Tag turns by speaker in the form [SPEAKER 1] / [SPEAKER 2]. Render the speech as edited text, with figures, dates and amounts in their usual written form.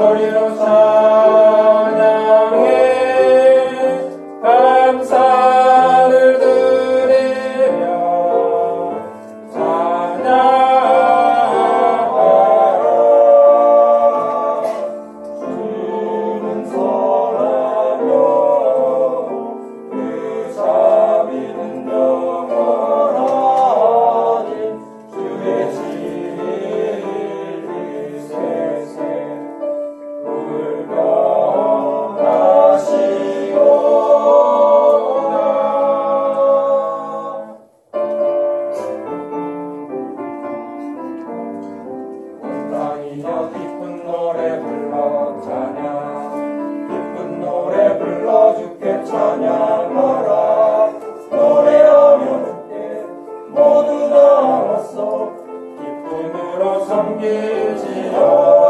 [SPEAKER 1] 소리로 찬양해 감사를 드리며 찬양하라. 주는 선하며 그 자비는 영원하니 주의 진리 세세 기쁜 노래 불러 찬양 기쁜 노래 불러 주께 찬양하라. 노래하며 주께 모두 다 왔어 기쁨으로 섬기지요.